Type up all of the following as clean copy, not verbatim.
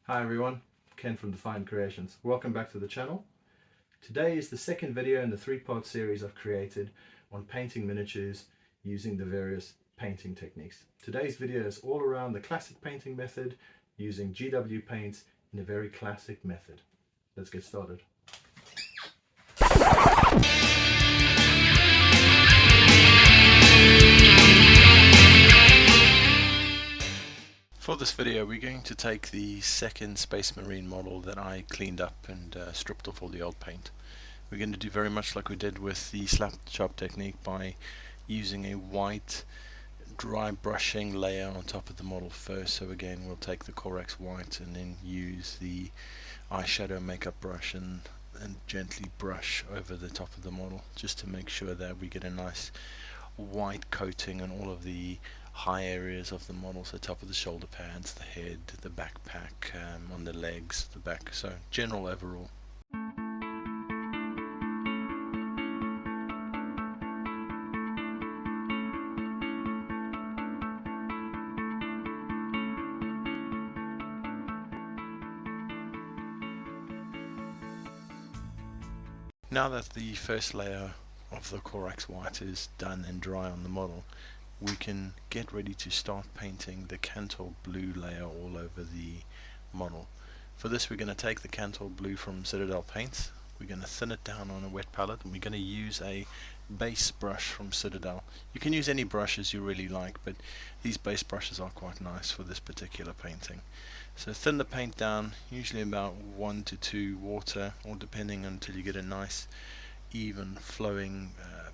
Hi everyone, Ken from Defined Creations. Welcome back to the channel. Today is the second video in the three-part series I've created on painting miniatures using the various painting techniques. Today's video is all around the classic painting method using GW paints in a very classic method. Let's get started. For this video we're going to take the second Space Marine model that I cleaned up and stripped off all the old paint. We're going to do very much like we did with the slap chop technique by using a white dry brushing layer on top of the model first. So again, we'll take the Corax white and then use the eyeshadow makeup brush and gently brush over the top of the model just to make sure that we get a nice white coating on all of the high areas of the model, so top of the shoulder pads, the head, the backpack, on the legs, the back, so general overall. Now that the first layer of the Corax white is done and dry on the model, we can get ready to start painting the Cantor blue layer all over the model. For this we're going to take the Cantor blue from Citadel Paints, we're going to thin it down on a wet palette, and we're going to use a base brush from Citadel. You can use any brushes you really like, but these base brushes are quite nice for this particular painting. So thin the paint down, usually about 1 to 2 water, or depending, until you get a nice even flowing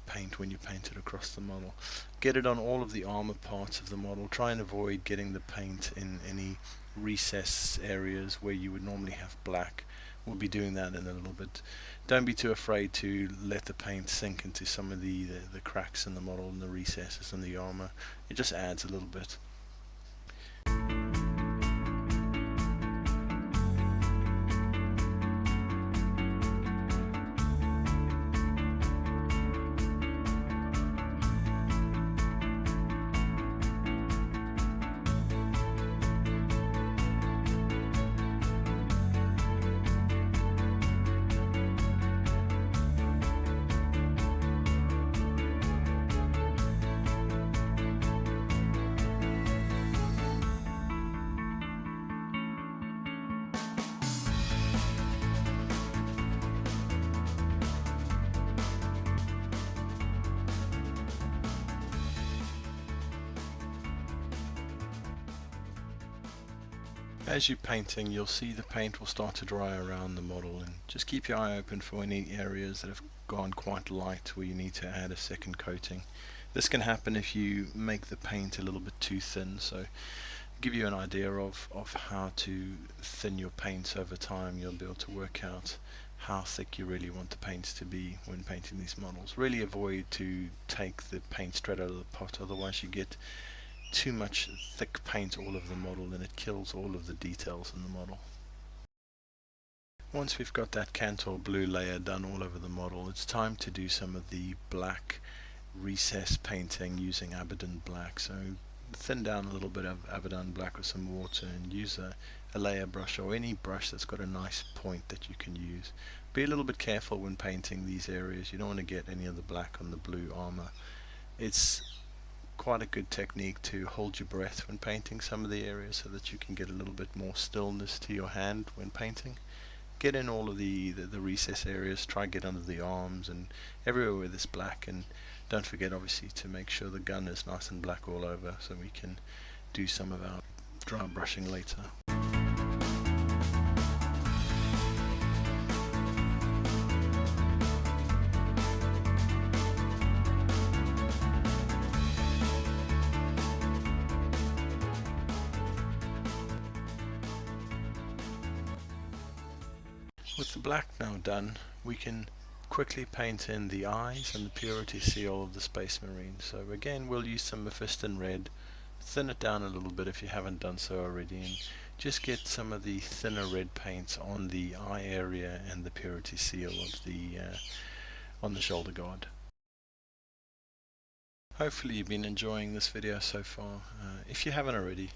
paint when you paint it across the model. Get it on all of the armor parts of the model. Try and avoid getting the paint in any recess areas where you would normally have black. We'll be doing that in a little bit. Don't be too afraid to let the paint sink into some of the cracks in the model and the recesses in the armor. It just adds a little bit. As you're painting, you'll see the paint will start to dry around the model, and just keep your eye open for any areas that have gone quite light where you need to add a second coating. This can happen if you make the paint a little bit too thin, so give you an idea of how to thin your paints over time. You'll be able to work out how thick you really want the paints to be when painting these models. Really avoid to take the paint straight out of the pot, otherwise you get too much thick paint all over the model and it kills all of the details in the model. Once we've got that Cantor blue layer done all over the model, it's time to do some of the black recess painting using Abaddon black. So thin down a little bit of Abaddon black with some water and use a layer brush or any brush that's got a nice point that you can use. Be a little bit careful when painting these areas. You don't want to get any of the black on the blue armor. It's quite a good technique to hold your breath when painting some of the areas so that you can get a little bit more stillness to your hand when painting. Get in all of the recess areas, try get under the arms and everywhere where there's black, and don't forget obviously to make sure the gun is nice and black all over so we can do some of our dry brushing later. With the black now done, we can quickly paint in the eyes and the purity seal of the Space Marine. So again, we'll use some Mephiston red, thin it down a little bit if you haven't done so already, and just get some of the thinner red paints on the eye area and the purity seal of the on the shoulder guard. Hopefully you've been enjoying this video so far. If you haven't already,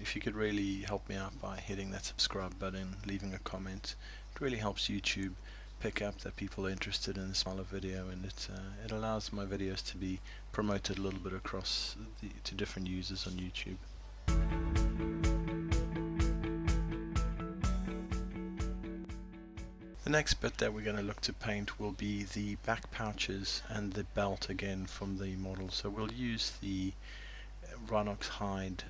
if you could really help me out by hitting that subscribe button, leaving a comment, it really helps YouTube pick up that people are interested in this style of video, and it allows my videos to be promoted a little bit across to different users on YouTube. The next bit that we're going to look to paint will be the back pouches and the belt again from the model. So we'll use the Rhinox hide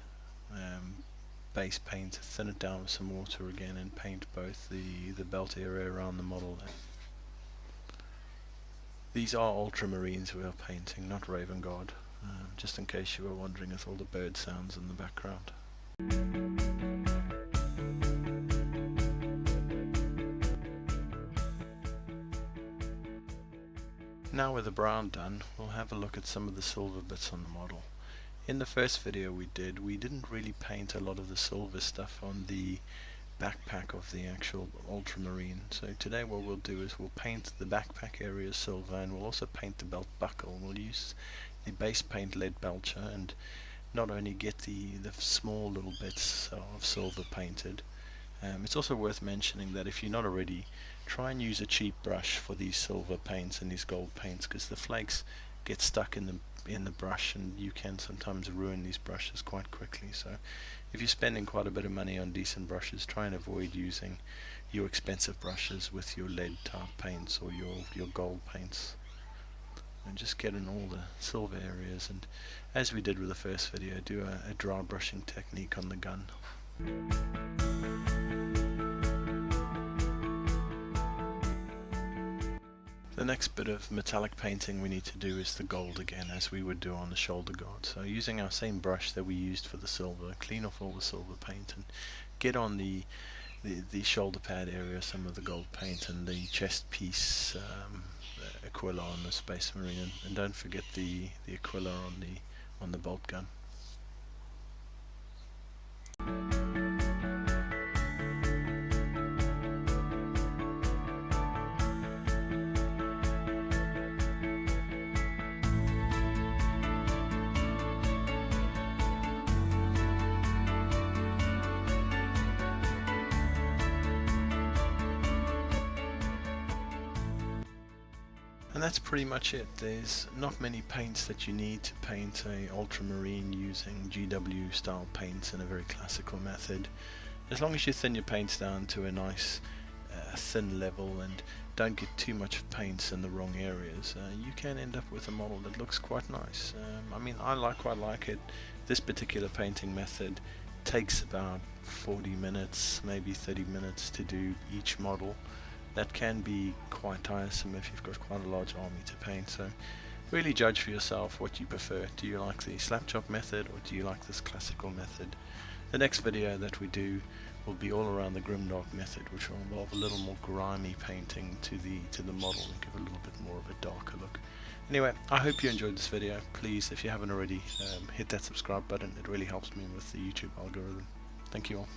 base paint, thin it down with some water again, and paint both the belt area around the model. These are ultramarines we are painting, not Raven Guard, just in case you were wondering with all the bird sounds in the background. Now with the brown done, we'll have a look at some of the silver bits on the model. In the first video we didn't really paint a lot of the silver stuff on the backpack of the actual ultramarine. So today what we'll do is we'll paint the backpack area silver, and we'll also paint the belt buckle. We'll use the base paint lead belcher and not only get the small little bits of silver painted. It's also worth mentioning that if you're not already, try and use a cheap brush for these silver paints and these gold paints, because the flakes get stuck in the brush, and you can sometimes ruin these brushes quite quickly. So if you're spending quite a bit of money on decent brushes, try and avoid using your expensive brushes with your lead type paints or your gold paints, and just get in all the silver areas, and as we did with the first video, do a dry brushing technique on the gun. The next bit of metallic painting we need to do is the gold again, as we would do on the shoulder guard. So using our same brush that we used for the silver, clean off all the silver paint and get on the shoulder pad area some of the gold paint, and the chest piece Aquila on the Space Marine, and don't forget the Aquila on the bolt gun. And that's pretty much it. There's not many paints that you need to paint a ultramarine using GW style paints in a very classical method. As long as you thin your paints down to a nice thin level and don't get too much paints in the wrong areas, you can end up with a model that looks quite nice. I mean, I quite like it. This particular painting method takes about 40 minutes, maybe 30 minutes to do each model. That can be quite tiresome if you've got quite a large army to paint, so really judge for yourself what you prefer. Do you like the slap chop method, or do you like this classical method? The next video that we do will be all around the grimdark method, which will involve a little more grimy painting to the model and give a little bit more of a darker look. Anyway, I hope you enjoyed this video. Please, if you haven't already, hit that subscribe button. It really helps me with the YouTube algorithm. Thank you all.